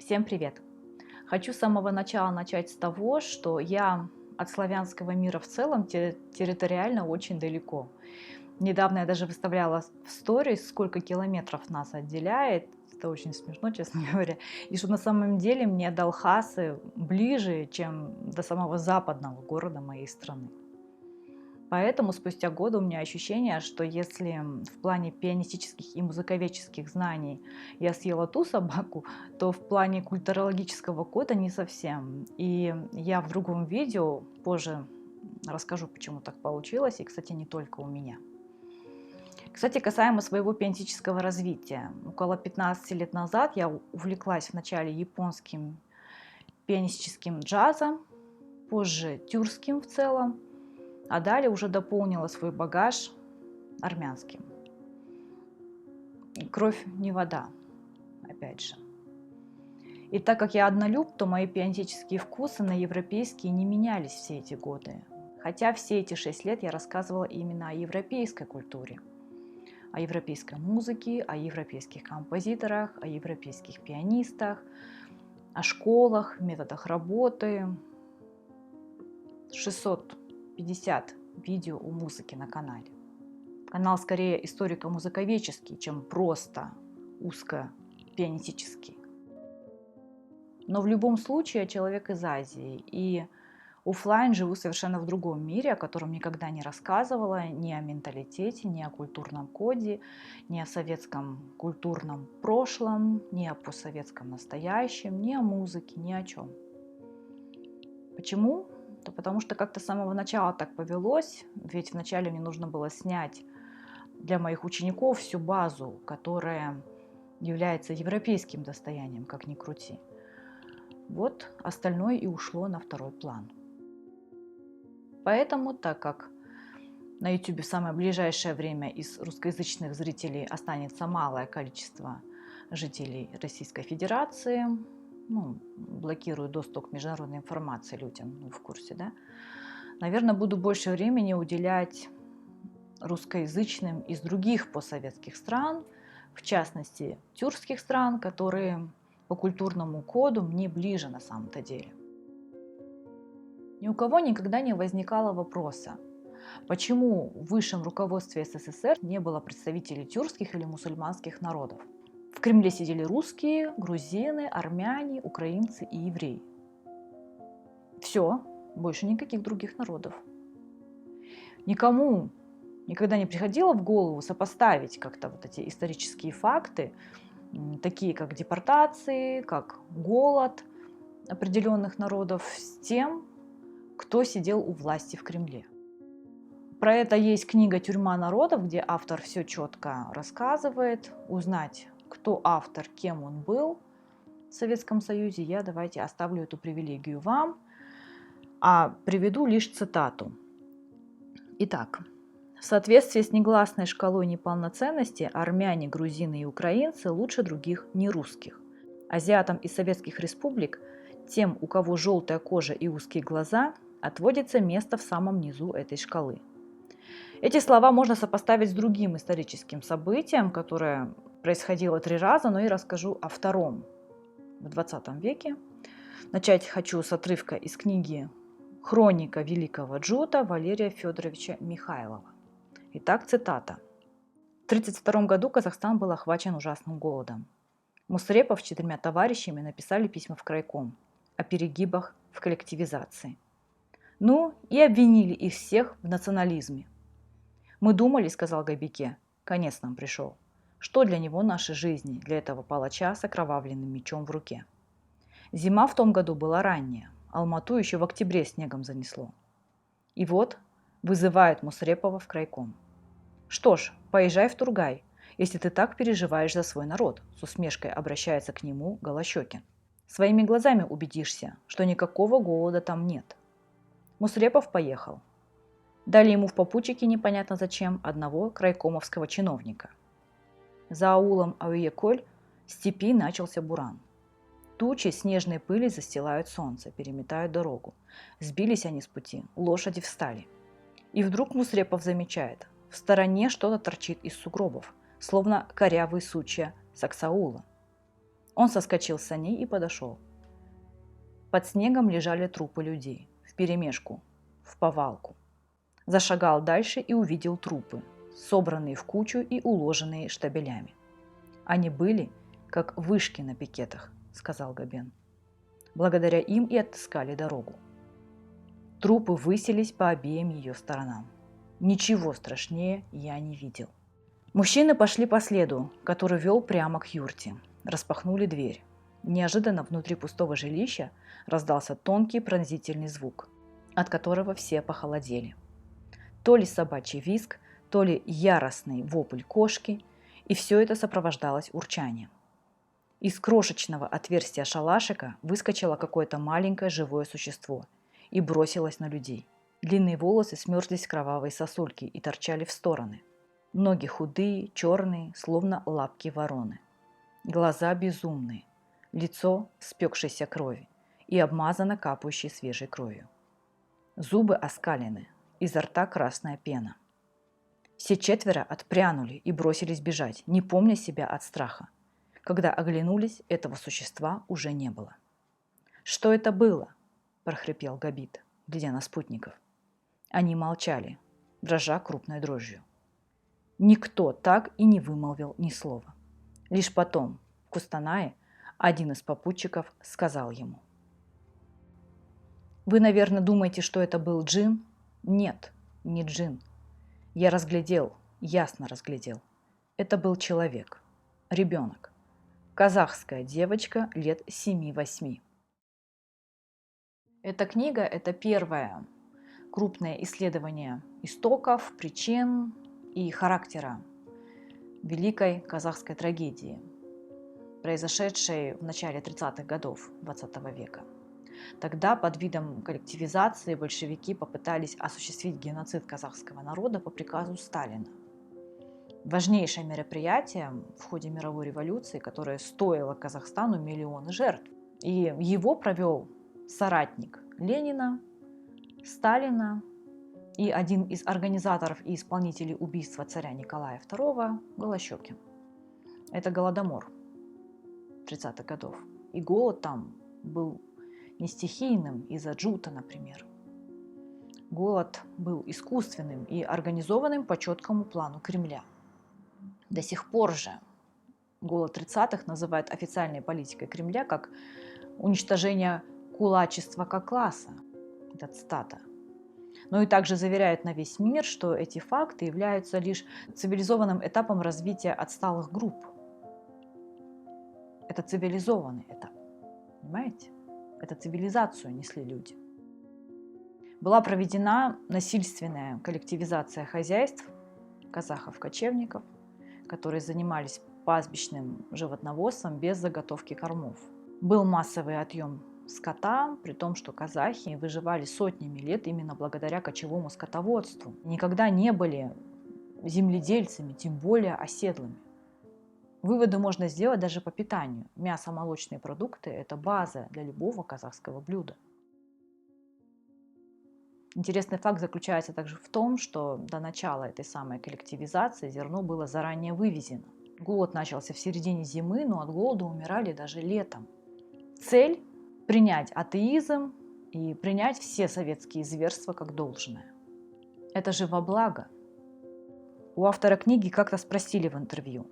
Всем привет! Хочу с самого начала начать с того, что я от славянского мира в целом территориально очень далеко. Недавно я даже выставляла в сторис, сколько километров нас отделяет. Это очень смешно, честно говоря. И что на самом деле мне до Лхасы ближе, чем до самого западного города моей страны. Поэтому спустя годы у меня ощущение, что если в плане пианистических и музыковедческих знаний я съела ту собаку, то в плане культурологического кода не совсем. И я в другом видео позже расскажу, почему так получилось, и, кстати, не только у меня. Кстати, касаемо своего пианистического развития. Около 15 лет назад я увлеклась вначале японским пианистическим джазом, позже тюркским в целом, а далее уже дополнила свой багаж армянским. Кровь не вода, опять же. И так как я однолюб, то мои пианистические вкусы на европейские не менялись все эти годы. Хотя все эти 6 лет я рассказывала именно о европейской культуре, о европейской музыке, о европейских композиторах, о европейских пианистах, о школах, методах работы. 650 видео о музыке на канале. Канал скорее историко-музыковедческий, чем просто узко-пианистический. Но в любом случае я человек из Азии, и оффлайн живу совершенно в другом мире, о котором никогда не рассказывала, ни о менталитете, ни о культурном коде, ни о советском культурном прошлом, ни о постсоветском настоящем, ни о музыке, ни о чем. Почему? Да потому что как-то с самого начала так повелось, ведь вначале мне нужно было снять для моих учеников всю базу, которая является европейским достоянием, как ни крути. Вот остальное и ушло на второй план. Поэтому, так как на YouTube в самое ближайшее время из русскоязычных зрителей останется малое количество жителей Российской Федерации, блокирую доступ к международной информации людям, в курсе, да? Наверное, буду больше времени уделять русскоязычным из других постсоветских стран, в частности, тюркских стран, которые по культурному коду мне ближе на самом-то деле. Ни у кого никогда не возникало вопроса, почему в высшем руководстве СССР не было представителей тюркских или мусульманских народов. В Кремле сидели русские, грузины, армяне, украинцы и евреи. Все, больше никаких других народов. Никому никогда не приходило в голову сопоставить как-то вот эти исторические факты, такие как депортации, как голод определенных народов, с тем, кто сидел у власти в Кремле. Про это есть книга «Тюрьма народов», где автор все четко рассказывает. Узнать, кто автор, кем он был в Советском Союзе, я давайте оставлю эту привилегию вам, а приведу лишь цитату. Итак, в соответствии с негласной шкалой неполноценности армяне, грузины и украинцы лучше других нерусских. Азиатам из советских республик, тем, у кого желтая кожа и узкие глаза, отводится место в самом низу этой шкалы. Эти слова можно сопоставить с другим историческим событием, которое происходило 3 раза, но и расскажу о втором в 20 веке. Начать хочу с отрывка из книги «Хроника великого джута» Валерия Федоровича Михайлова. Итак, цитата. В 1932 году Казахстан был охвачен ужасным голодом. Мусрепов с 4 товарищами написали письма в крайком о перегибах в коллективизации. И обвинили их всех в национализме. «Мы думали, — сказал Гайбеке, — конец нам пришел. Что для него наши жизни, для этого палача с окровавленным мечом в руке? Зима в том году была ранняя, Алмату еще в октябре снегом занесло. И вот вызывает Мусрепова в крайком. Что ж, поезжай в Тургай, если ты так переживаешь за свой народ, с усмешкой обращается к нему Голощекин. Своими глазами убедишься, что никакого голода там нет. Мусрепов поехал. Дали ему в попутчике непонятно зачем одного крайкомовского чиновника. За аулом Ауеколь в степи начался буран. Тучи снежной пыли застилают солнце, переметают дорогу. Сбились они с пути, лошади встали. И вдруг Мусрепов замечает, в стороне что-то торчит из сугробов, словно корявые сучья саксаула. Он соскочил с саней и подошел. Под снегом лежали трупы людей, вперемешку, в повалку. Зашагал дальше и увидел трупы, собранные в кучу и уложенные штабелями. Они были, как вышки на пикетах, сказал Габен. Благодаря им и отыскали дорогу. Трупы высились по обеим ее сторонам. Ничего страшнее я не видел. Мужчины пошли по следу, который вел прямо к юрте. Распахнули дверь. Неожиданно внутри пустого жилища раздался тонкий пронзительный звук, от которого все похолодели. То ли собачий визг, то ли яростный вопль кошки, и все это сопровождалось урчанием. Из крошечного отверстия шалашика выскочило какое-то маленькое живое существо и бросилось на людей. Длинные волосы смерзлись в кровавые сосульки и торчали в стороны. Ноги худые, черные, словно лапки вороны. Глаза безумные, лицо спекшейся крови и обмазано капающей свежей кровью. Зубы оскалены, изо рта красная пена. Все четверо отпрянули и бросились бежать, не помня себя от страха. Когда оглянулись, этого существа уже не было. «Что это было?» – прохрипел Габит, глядя на спутников. Они молчали, дрожа крупной дрожью. Никто так и не вымолвил ни слова. Лишь потом, в Кустанае, один из попутчиков сказал ему: «Вы, наверное, думаете, что это был джин? Нет, не джин. Я разглядел, ясно разглядел. Это был человек, ребенок, казахская девочка лет 7-8». Эта книга – это первое крупное исследование истоков, причин и характера великой казахской трагедии, произошедшей в начале 30-х годов XX века. Тогда под видом коллективизации большевики попытались осуществить геноцид казахского народа по приказу Сталина. Важнейшее мероприятие в ходе мировой революции, которое стоило Казахстану миллионы жертв. И его провел соратник Ленина, Сталина и один из организаторов и исполнителей убийства царя Николая II Голощёкин. Это Голодомор 30-х годов. И голод там был не стихийным из-за джута, например. Голод был искусственным и организованным по четкому плану Кремля. До сих пор же голод 30-х называют официальной политикой Кремля как уничтожение кулачества как класса. Это цитата. Но и также заверяет на весь мир, что эти факты являются лишь цивилизованным этапом развития отсталых групп. Это цивилизованный этап. Понимаете? Это цивилизацию несли люди. Была проведена насильственная коллективизация хозяйств казахов-кочевников, которые занимались пастбищным животноводством без заготовки кормов. Был массовый отъем скота, при том, что казахи выживали сотнями лет именно благодаря кочевому скотоводству. Никогда не были земледельцами, тем более оседлыми. Выводы можно сделать даже по питанию. Мясо-молочные продукты – это база для любого казахского блюда. Интересный факт заключается также в том, что до начала этой самой коллективизации зерно было заранее вывезено. Голод начался в середине зимы, но от голода умирали даже летом. Цель – принять атеизм и принять все советские зверства как должное. Это же во благо. У автора книги как-то спросили в интервью: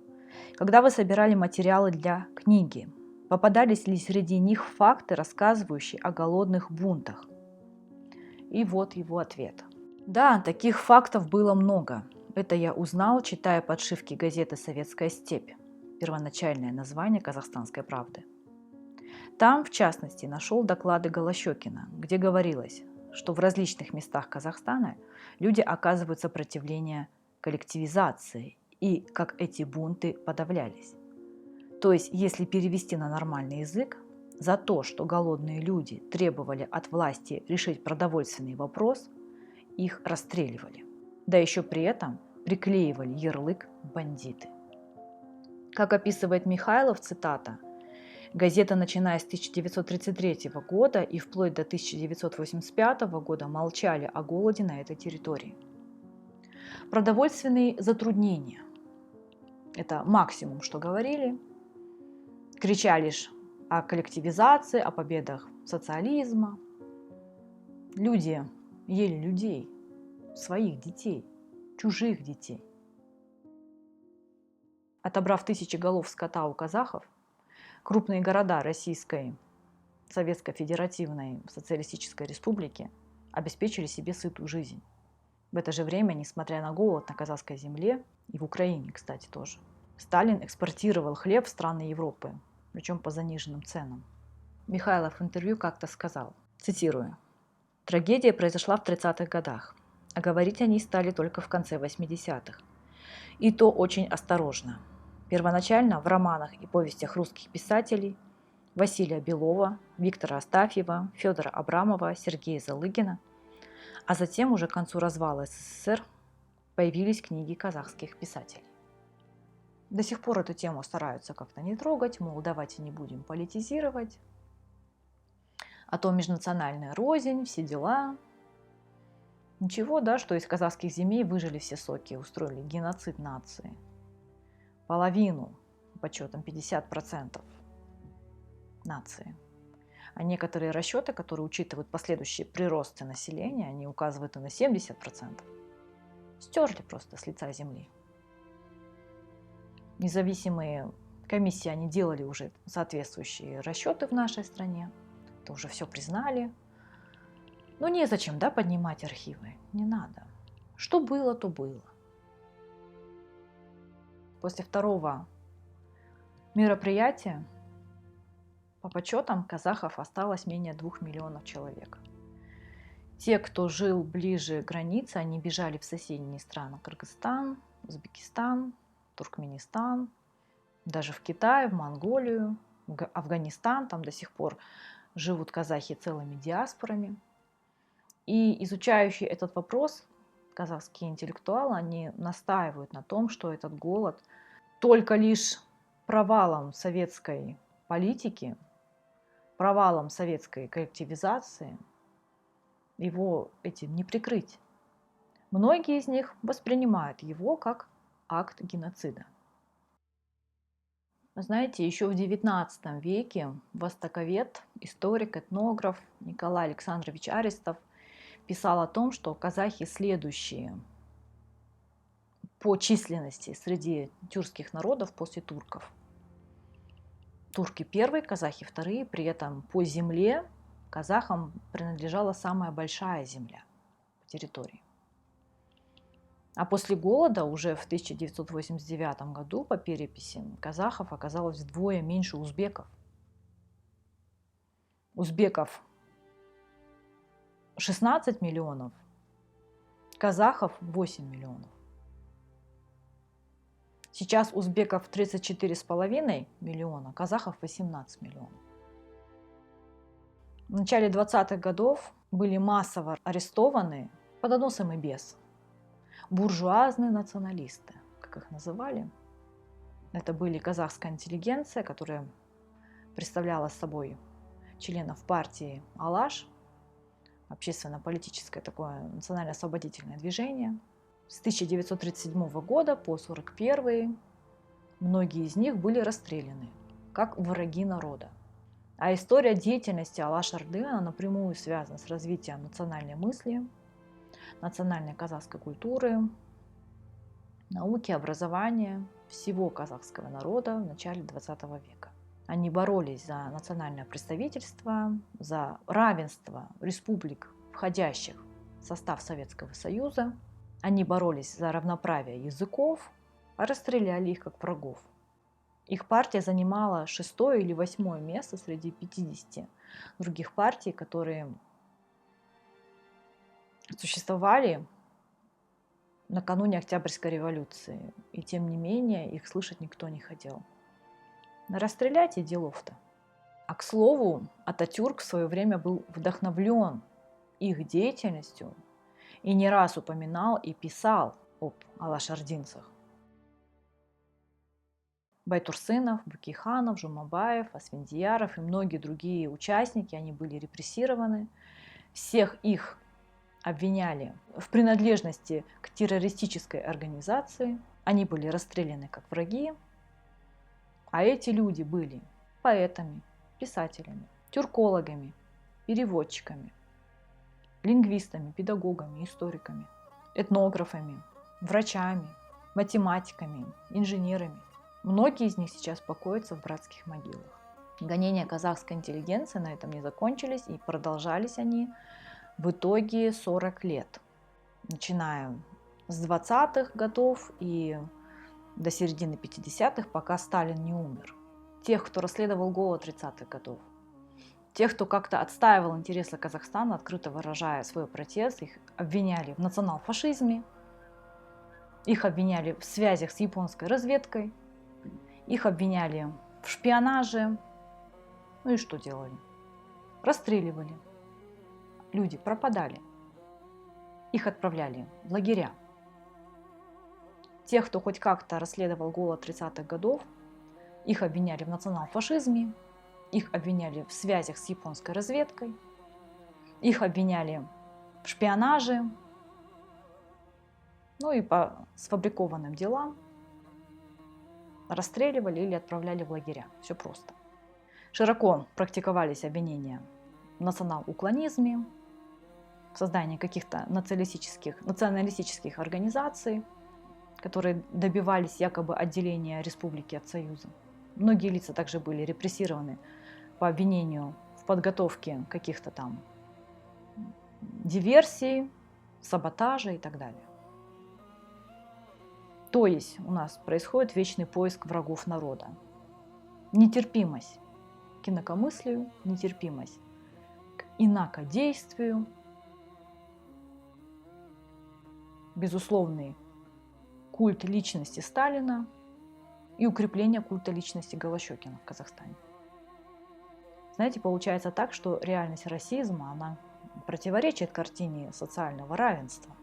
когда вы собирали материалы для книги, попадались ли среди них факты, рассказывающие о голодных бунтах? И вот его ответ. Да, таких фактов было много. Это я узнал, читая подшивки газеты «Советская степь», первоначальное название «Казахстанской правды». Там, в частности, нашел доклады Голощёкина, где говорилось, что в различных местах Казахстана люди оказывают сопротивление коллективизации и как эти бунты подавлялись. То есть, если перевести на нормальный язык, за то, что голодные люди требовали от власти решить продовольственный вопрос, их расстреливали. Да еще при этом приклеивали ярлык «бандиты». Как описывает Михайлов, цитата, газета, начиная с 1933 года и вплоть до 1985 года, молчали о голоде на этой территории. Продовольственные затруднения – это максимум, что говорили. крича лишь о коллективизации, о победах социализма. Люди ели людей, своих детей, чужих детей. Отобрав тысячи голов скота у казахов, крупные города Российской Советской Федеративной Социалистической Республики обеспечили себе сытую жизнь. В это же время, несмотря на голод на казахской земле, и в Украине, кстати, тоже, Сталин экспортировал хлеб в страны Европы, причем по заниженным ценам. Михайлов в интервью как-то сказал, цитирую, «Трагедия произошла в 30-х годах, а говорить о ней стали только в конце 80-х. И то очень осторожно. Первоначально в романах и повестях русских писателей Василия Белова, Виктора Астафьева, Федора Абрамова, Сергея Залыгина, а затем уже к концу развала СССР появились книги казахских писателей. До сих пор эту тему стараются как-то не трогать, мол, давайте не будем политизировать, а то межнациональная рознь, все дела. Ничего, да, что из казахских земель выжили все соки, устроили геноцид нации. Половину, по подсчетам 50% нации. А некоторые расчеты, которые учитывают последующие приросты населения, они указывают и на 70%. Стерли просто с лица земли. Независимые комиссии, они делали уже соответствующие расчеты в нашей стране. Это уже все признали. Но незачем, да, поднимать архивы. Не надо. Что было, то было. После второго мероприятия по подсчетам казахов осталось менее 2 миллионов человек. Те, кто жил ближе к границе, они бежали в соседние страны. Кыргызстан, Узбекистан, Туркменистан, даже в Китай, в Монголию, в Афганистан. Там до сих пор живут казахи целыми диаспорами. И изучающие этот вопрос казахские интеллектуалы, они настаивают на том, что этот голод только лишь провалом советской политики, провалом советской коллективизации, его этим не прикрыть. Многие из них воспринимают его как акт геноцида. Знаете, еще в XIX веке востоковед, историк, этнограф Николай Александрович Аристов писал о том, что казахи следующие по численности среди тюркских народов после турков. Турки первые, казахи вторые, при этом по земле казахам принадлежала самая большая земля по территории. А после голода уже в 1989 году по переписи казахов оказалось вдвое меньше узбеков. Узбеков 16 миллионов, казахов 8 миллионов. Сейчас узбеков 34,5 миллиона, казахов 18 миллионов. В начале 20-х годов были массово арестованы под доносом и без буржуазные националисты, как их называли. Это были казахская интеллигенция, которая представляла собой членов партии Алаш, общественно-политическое такое национально-освободительное движение. С 1937 года по 1941 многие из них были расстреляны как враги народа. А история деятельности Алаш-Орды напрямую связана с развитием национальной мысли, национальной казахской культуры, науки, образования всего казахского народа в начале 20 века. Они боролись за национальное представительство, за равенство республик, входящих в состав Советского Союза. Они боролись за равноправие языков, а расстреляли их как врагов. Их партия занимала 6-е или 8-е место среди 50 других партий, которые существовали накануне Октябрьской революции. И тем не менее их слышать никто не хотел. Расстрелять и делов-то. А к слову, Ататюрк в свое время был вдохновлен их деятельностью и не раз упоминал и писал об алашардинцах. Байтурсынов, Букейханов, Жумабаев, Асфендияров и многие другие участники, они были репрессированы. Всех их обвиняли в принадлежности к террористической организации. Они были расстреляны как враги. А эти люди были поэтами, писателями, тюркологами, переводчиками, лингвистами, педагогами, историками, этнографами, врачами, математиками, инженерами. Многие из них сейчас покоятся в братских могилах. Гонения казахской интеллигенции на этом не закончились, и продолжались они в итоге 40 лет, начиная с 20-х годов и до середины 50-х, пока Сталин не умер. Тех, кто расследовал голод 30-х годов, тех, кто как-то отстаивал интересы Казахстана, открыто выражая свой протест, их обвиняли в национал-фашизме, их обвиняли в связях с японской разведкой, их обвиняли в шпионаже. Ну и что делали? Расстреливали. Люди пропадали. Их отправляли в лагеря. Тех, кто хоть как-то расследовал голод 30-х годов, их обвиняли в национал-фашизме, их обвиняли в связях с японской разведкой, их обвиняли в шпионаже, ну и по сфабрикованным делам расстреливали или отправляли в лагеря. Все просто. Широко практиковались обвинения в национал-уклонизме, в создании каких-то националистических организаций, которые добивались якобы отделения республики от Союза. Многие лица также были репрессированы по обвинению в подготовке каких-то там диверсий, саботажа и так далее. То есть у нас происходит вечный поиск врагов народа. Нетерпимость к инакомыслию, нетерпимость к инакодействию, безусловный культ личности Сталина и укрепление культа личности Голощёкина в Казахстане. Знаете, получается так, что реальность расизма, она противоречит картине социального равенства,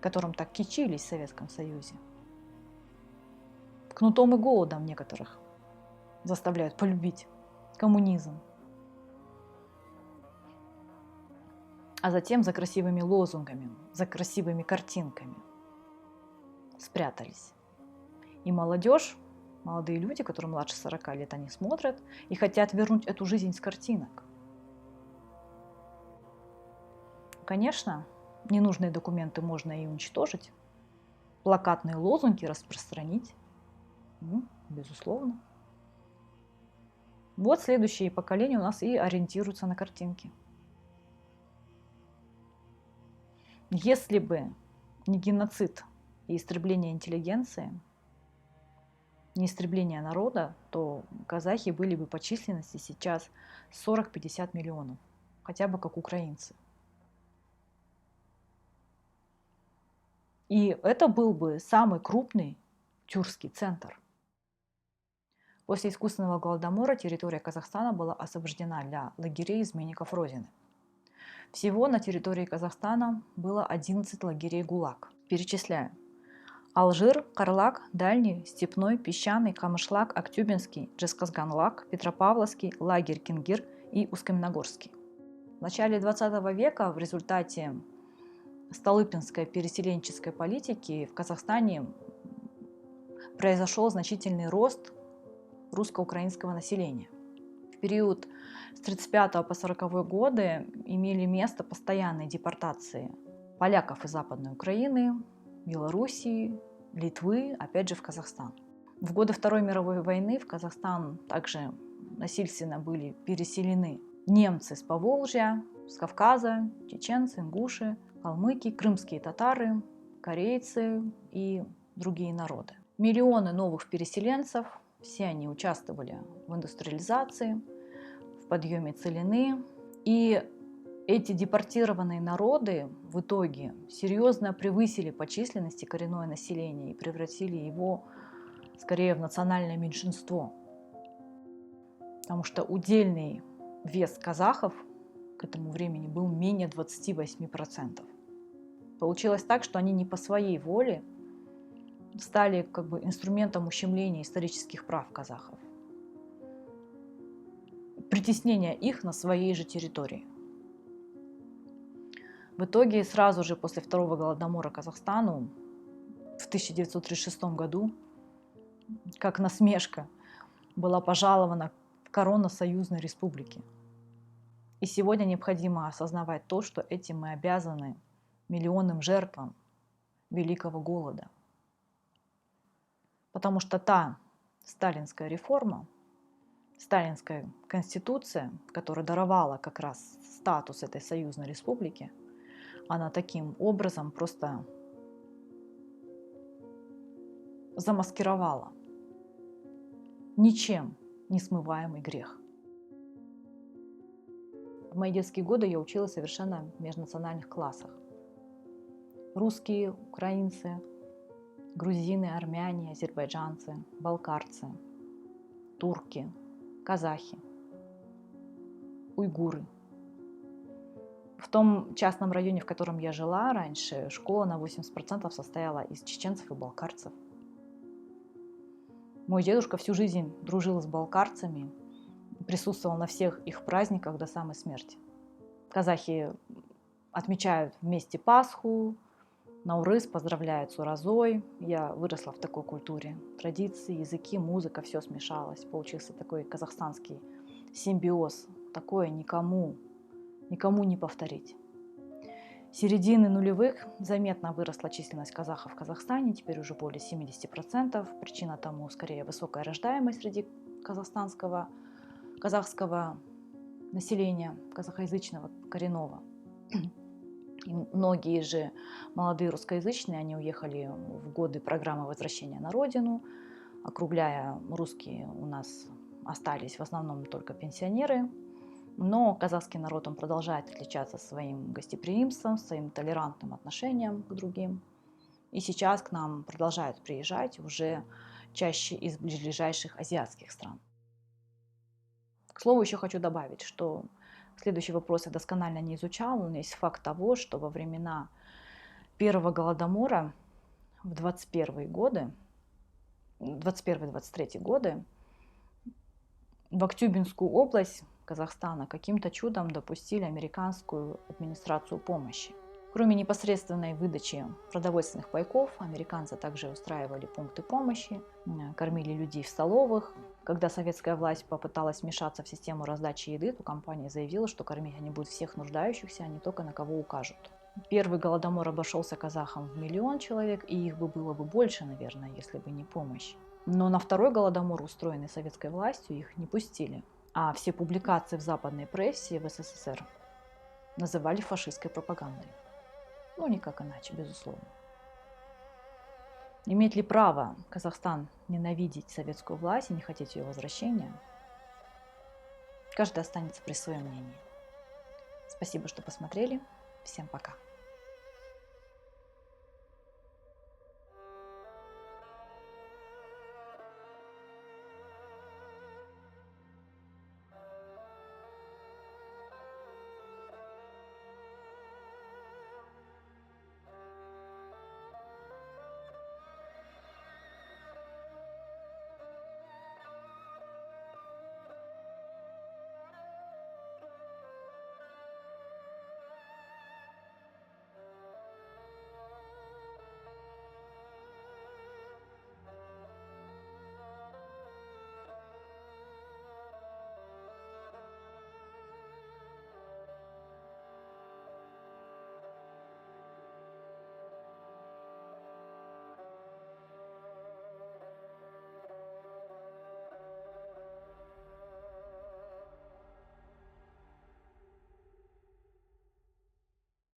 которым так кичились в Советском Союзе. Кнутом и голодом некоторых заставляют полюбить коммунизм. А затем за красивыми лозунгами, за красивыми картинками спрятались. И молодежь, молодые люди, которые младше 40 лет, они смотрят и хотят вернуть эту жизнь с картинок. Конечно, ненужные документы можно и уничтожить, плакатные лозунги распространить, безусловно. Вот следующие поколения у нас и ориентируются на картинки. Если бы не геноцид и истребление интеллигенции, не истребление народа, то казахи были бы по численности сейчас 40-50 миллионов, хотя бы как украинцы. И это был бы самый крупный тюркский центр. После искусственного голодомора территория Казахстана была освобождена для лагерей изменников Родины. Всего на территории Казахстана было 11 лагерей ГУЛАГ. Перечисляю. Алжир, Карлак, Дальний, Степной, Песчаный, Камышлак, Актюбинский, Джесказганлак, Петропавловский, лагерь Кингир и Усть-Каменогорский. В начале 20 века в результате столыпинской переселенческой политики в Казахстане произошел значительный рост русско-украинского населения. В период с 1935 по 1940 годы имели место постоянные депортации поляков из Западной Украины, Белоруссии, Литвы, опять же в Казахстан. В годы Второй мировой войны в Казахстан также насильственно были переселены немцы с Поволжья, с Кавказа, чеченцы, ингуши, калмыки, крымские татары, корейцы и другие народы. Миллионы новых переселенцев, все они участвовали в индустриализации, в подъеме целины. И эти депортированные народы в итоге серьезно превысили по численности коренное население и превратили его скорее в национальное меньшинство. Потому что удельный вес казахов к этому времени был менее 28%. Получилось так, что они не по своей воле стали как бы инструментом ущемления исторических прав казахов, притеснения их на своей же территории. В итоге сразу же после Второго голодомора Казахстану в 1936 году, как насмешка, была пожалована корона союзной республики. И сегодня необходимо осознавать то, что этим мы обязаны миллионным жертвам Великого голода. Потому что та сталинская реформа, сталинская конституция, которая даровала как раз статус этой союзной республики, она таким образом просто замаскировала ничем не смываемый грех. В мои детские годы я училась совершенно в межнациональных классах. Русские, украинцы, грузины, армяне, азербайджанцы, балкарцы, турки, казахи, уйгуры. В том частном районе, в котором я жила раньше, школа на 80% состояла из чеченцев и балкарцев. Мой дедушка всю жизнь дружил с балкарцами, присутствовал на всех их праздниках до самой смерти. Казахи отмечают вместе Пасху, Наурыз поздравляют с Уразой. Я выросла в такой культуре. Традиции, языки, музыка, все смешалось. Получился такой казахстанский симбиоз. Такое никому не повторить. С середины нулевых заметно выросла численность казахов в Казахстане, теперь уже более 70%. Причина тому скорее высокая рождаемость среди казахского населения, казахоязычного, коренного. И многие же молодые русскоязычные, они уехали в годы программы возвращения на родину. Округляя, русские у нас остались в основном только пенсионеры. Но казахский народ, он продолжает отличаться своим гостеприимством, своим толерантным отношением к другим. И сейчас к нам продолжают приезжать уже чаще из ближайших азиатских стран. К слову, еще хочу добавить, что следующий вопрос я досконально не изучала, но есть факт того, что во времена первого голодомора в 21-23 годы в Актюбинскую область Казахстана каким-то чудом допустили американскую администрацию помощи. Кроме непосредственной выдачи продовольственных пайков, американцы также устраивали пункты помощи, кормили людей в столовых. Когда советская власть попыталась вмешаться в систему раздачи еды, то компания заявила, что кормить они будут всех нуждающихся, а не только на кого укажут. Первый голодомор обошелся казахам в 1 миллион человек, и их было бы больше, наверное, если бы не помощь. Но на второй голодомор, устроенный советской властью, их не пустили. А все публикации в западной прессе в СССР называли фашистской пропагандой. Ну, никак иначе, безусловно. Имеет ли право Казахстан ненавидеть советскую власть и не хотеть ее возвращения? Каждый останется при своем мнении. Спасибо, что посмотрели. Всем пока.